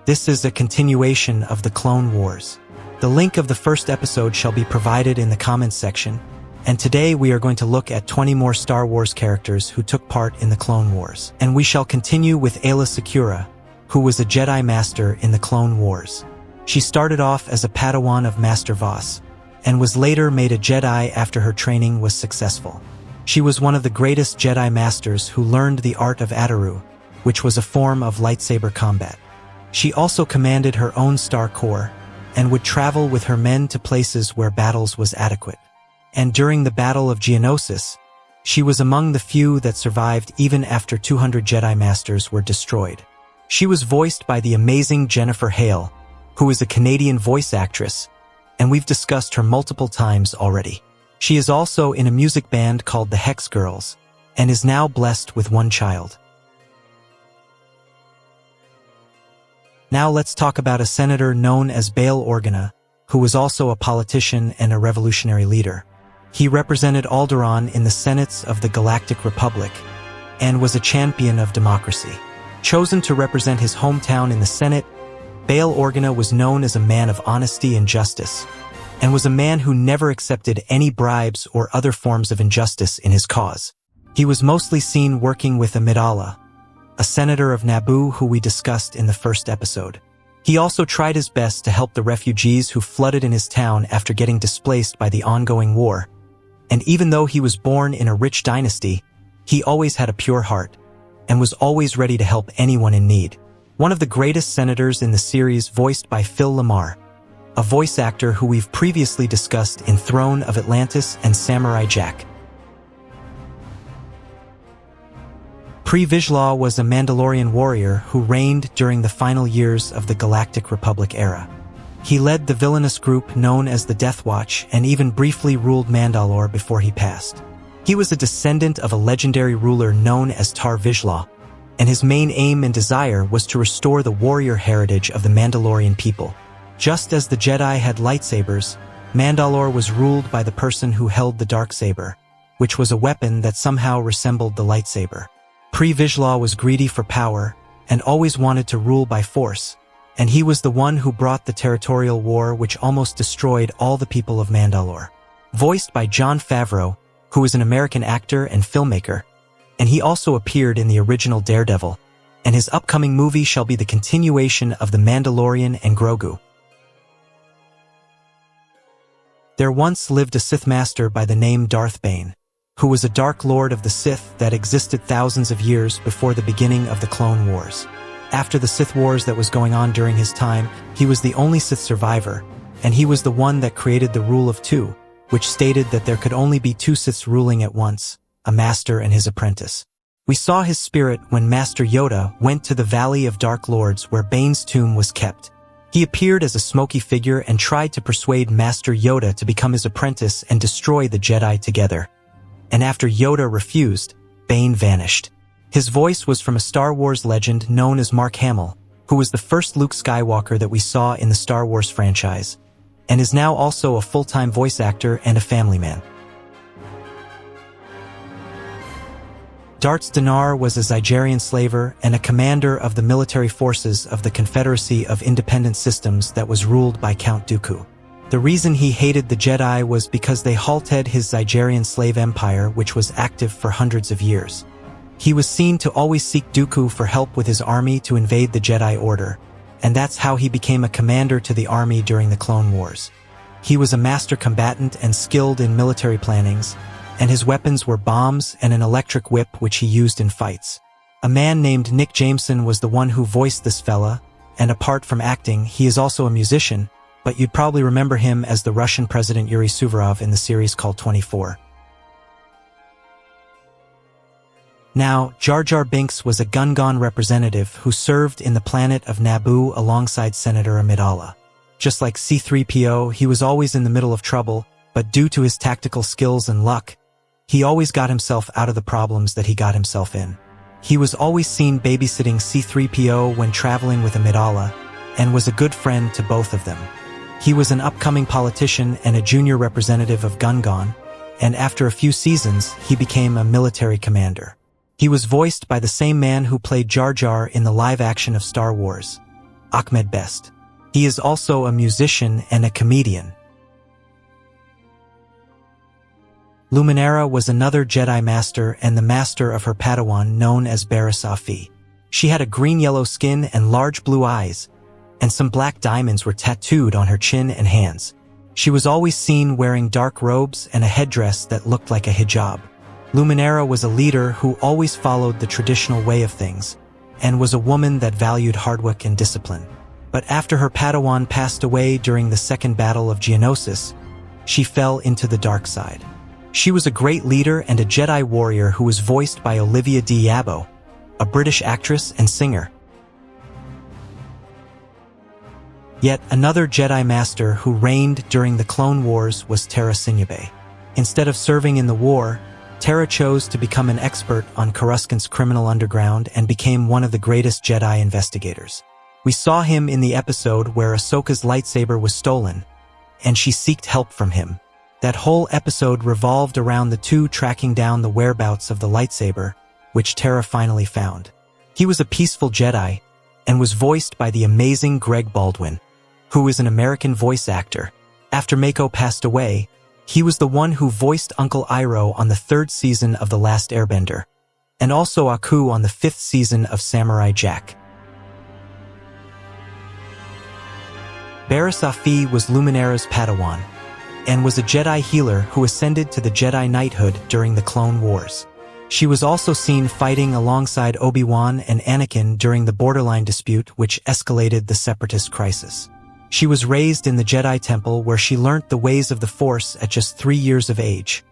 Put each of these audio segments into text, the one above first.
This is a continuation of the Clone Wars. The link of the first episode shall be provided in the comments section, and today we are going to look at 20 more Star Wars characters who took part in the Clone Wars. And we shall continue with Aayla Secura, who was a Jedi Master in the Clone Wars. She started off as a Padawan of Master Voss, and was later made a Jedi after her training was successful. She was one of the greatest Jedi Masters who learned the art of Ataru, which was a form of lightsaber combat. She also commanded her own Star Corps, and would travel with her men to places where battles was adequate. And during the Battle of Geonosis, she was among the few that survived even after 200 Jedi Masters were destroyed. She was voiced by the amazing Jennifer Hale, who is a Canadian voice actress, and we've discussed her multiple times already. She is also in a music band called the Hex Girls, and is now blessed with one child. Now let's talk about a senator known as Bail Organa, who was also a politician and a revolutionary leader. He represented Alderaan in the Senates of the Galactic Republic, and was a champion of democracy. Chosen to represent his hometown in the Senate, Bail Organa was known as a man of honesty and justice, and was a man who never accepted any bribes or other forms of injustice in his cause. He was mostly seen working with Amidala, a senator of Naboo who we discussed in the first episode. He also tried his best to help the refugees who flooded in his town after getting displaced by the ongoing war, and even though he was born in a rich dynasty, he always had a pure heart, and was always ready to help anyone in need. One of the greatest senators in the series, voiced by Phil Lamar, a voice actor who we've previously discussed in Throne of Atlantis and Samurai Jack. Pre Vizsla was a Mandalorian warrior who reigned during the final years of the Galactic Republic era. He led the villainous group known as the Death Watch and even briefly ruled Mandalore before he passed. He was a descendant of a legendary ruler known as Tar Vizsla, and his main aim and desire was to restore the warrior heritage of the Mandalorian people. Just as the Jedi had lightsabers, Mandalore was ruled by the person who held the Darksaber, which was a weapon that somehow resembled the lightsaber. Pre Vizsla was greedy for power and always wanted to rule by force, and he was the one who brought the territorial war which almost destroyed all the people of Mandalore. Voiced by Jon Favreau, who is an American actor and filmmaker, and he also appeared in the original Daredevil, and his upcoming movie shall be the continuation of The Mandalorian and Grogu. There once lived a Sith master by the name Darth Bane, who was a Dark Lord of the Sith that existed thousands of years before the beginning of the Clone Wars. After the Sith Wars that was going on during his time, he was the only Sith survivor, and he was the one that created the Rule of Two, which stated that there could only be two Siths ruling at once, a master and his apprentice. We saw his spirit when Master Yoda went to the Valley of Dark Lords where Bane's tomb was kept. He appeared as a smoky figure and tried to persuade Master Yoda to become his apprentice and destroy the Jedi together. And after Yoda refused, Bane vanished. His voice was from a Star Wars legend known as Mark Hamill, who was the first Luke Skywalker that we saw in the Star Wars franchise, and is now also a full-time voice actor and a family man. Darts Dinar was a Zygerian slaver and a commander of the military forces of the Confederacy of Independent Systems that was ruled by Count Dooku. The reason he hated the Jedi was because they halted his Zygerian slave empire, which was active for hundreds of years. He was seen to always seek Dooku for help with his army to invade the Jedi Order, and that's how he became a commander to the army during the Clone Wars. He was a master combatant and skilled in military plannings, and his weapons were bombs and an electric whip which he used in fights. A man named Nick Jameson was the one who voiced this fella, and apart from acting, he is also a musician, but you'd probably remember him as the Russian President Yuri Suvorov in the series called 24. Now, Jar Binks was a Gungan representative who served in the planet of Naboo alongside Senator Amidala. Just like C-3PO, he was always in the middle of trouble, but due to his tactical skills and luck, he always got himself out of the problems that he got himself in. He was always seen babysitting C-3PO when traveling with Amidala, and was a good friend to both of them. He was an upcoming politician and a junior representative of Gungan, and after a few seasons, he became a military commander. He was voiced by the same man who played Jar Jar in the live action of Star Wars. Ahmed Best. He is also a musician and a comedian. Luminara was another Jedi Master and the master of her Padawan known as Barriss Offee. She had a green-yellow skin and large blue eyes, and some black diamonds were tattooed on her chin and hands. She was always seen wearing dark robes and a headdress that looked like a hijab. Luminara was a leader who always followed the traditional way of things, and was a woman that valued hard work and discipline. But after her Padawan passed away during the Second Battle of Geonosis, she fell into the dark side. She was a great leader and a Jedi warrior who was voiced by Olivia d'Abo, a British actress and singer. Yet another Jedi Master who reigned during the Clone Wars was Tera Sinube. Instead of serving in the war, Tera chose to become an expert on Coruscant's criminal underground and became one of the greatest Jedi investigators. We saw him in the episode where Ahsoka's lightsaber was stolen, and she sought help from him. That whole episode revolved around the two tracking down the whereabouts of the lightsaber, which Tera finally found. He was a peaceful Jedi, and was voiced by the amazing Greg Baldwin, who is an American voice actor. After Mako passed away, he was the one who voiced Uncle Iroh on the 3rd season of The Last Airbender, and also Aku on the 5th season of Samurai Jack. Barriss Offee was Luminara's Padawan, and was a Jedi healer who ascended to the Jedi Knighthood during the Clone Wars. She was also seen fighting alongside Obi-Wan and Anakin during the borderline dispute which escalated the Separatist crisis. She was raised in the Jedi Temple where she learnt the ways of the Force at just 3 years of age,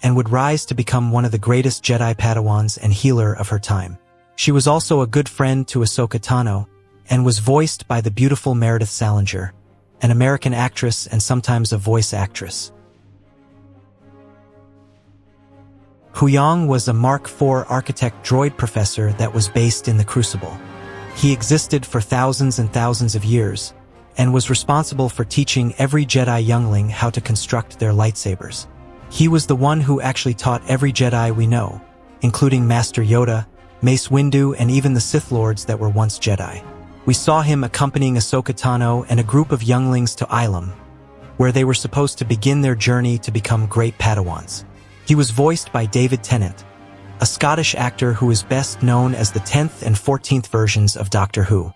and would rise to become one of the greatest Jedi Padawans and healer of her time. She was also a good friend to Ahsoka Tano, and was voiced by the beautiful Meredith Salinger, an American actress and sometimes a voice actress. Huyang was a Mark IV architect droid professor that was based in the Crucible. He existed for thousands and thousands of years, and was responsible for teaching every Jedi youngling how to construct their lightsabers. He was the one who actually taught every Jedi we know, including Master Yoda, Mace Windu, and even the Sith Lords that were once Jedi. We saw him accompanying Ahsoka Tano and a group of younglings to Ilum, where they were supposed to begin their journey to become great Padawans. He was voiced by David Tennant, a Scottish actor who is best known as the 10th and 14th versions of Doctor Who.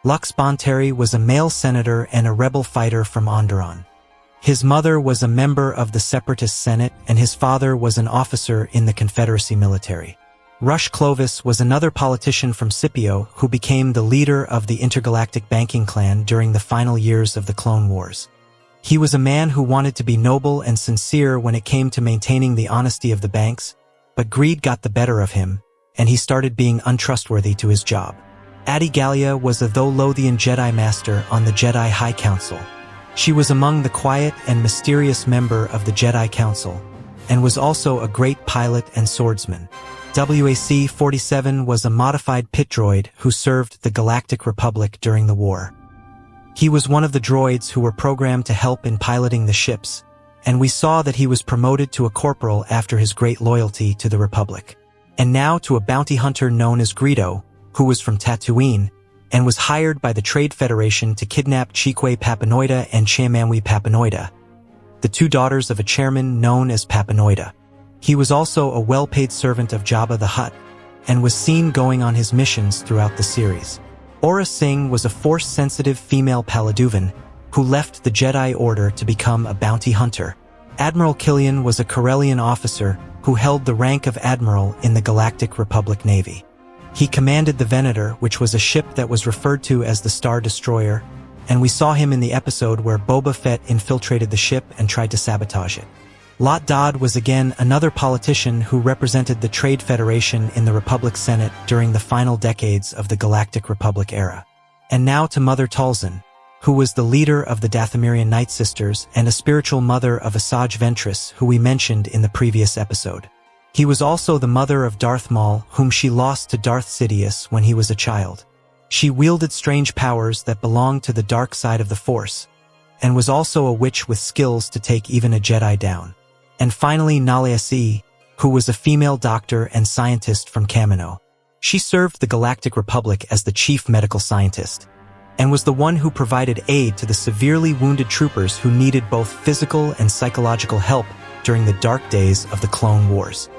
Lux Bonteri was a male senator and a rebel fighter from Onderon. His mother was a member of the Separatist Senate and his father was an officer in the Confederacy military. Rush Clovis was another politician from Scipio who became the leader of the intergalactic banking clan during the final years of the Clone Wars. He was a man who wanted to be noble and sincere when it came to maintaining the honesty of the banks, but greed got the better of him, and he started being untrustworthy to his job. Adi Gallia was a Lothian Jedi Master on the Jedi High Council. She was among the quiet and mysterious member of the Jedi Council, and was also a great pilot and swordsman. WAC-47 was a modified pit droid who served the Galactic Republic during the war. He was one of the droids who were programmed to help in piloting the ships, and we saw that he was promoted to a corporal after his great loyalty to the Republic. And now to a bounty hunter known as Greedo, who was from Tatooine, and was hired by the Trade Federation to kidnap Chikwe Papanoida and Chamanwi Papanoida, the two daughters of a chairman known as Papanoida. He was also a well-paid servant of Jabba the Hutt, and was seen going on his missions throughout the series. Aura Singh was a Force-sensitive female Paladuvan, who left the Jedi Order to become a bounty hunter. Admiral Killian was a Corellian officer who held the rank of Admiral in the Galactic Republic Navy. He commanded the Venator, which was a ship that was referred to as the Star Destroyer, and we saw him in the episode where Boba Fett infiltrated the ship and tried to sabotage it. Lot Dodd was again another politician who represented the Trade Federation in the Republic Senate during the final decades of the Galactic Republic era. And now to Mother Talzin, who was the leader of the Dathomirian Night Sisters and a spiritual mother of Asajj Ventress, who we mentioned in the previous episode. He was also the mother of Darth Maul, whom she lost to Darth Sidious when he was a child. She wielded strange powers that belonged to the dark side of the Force, and was also a witch with skills to take even a Jedi down. And finally Nalia Se, who was a female doctor and scientist from Kamino. She served the Galactic Republic as the chief medical scientist, and was the one who provided aid to the severely wounded troopers who needed both physical and psychological help during the dark days of the Clone Wars.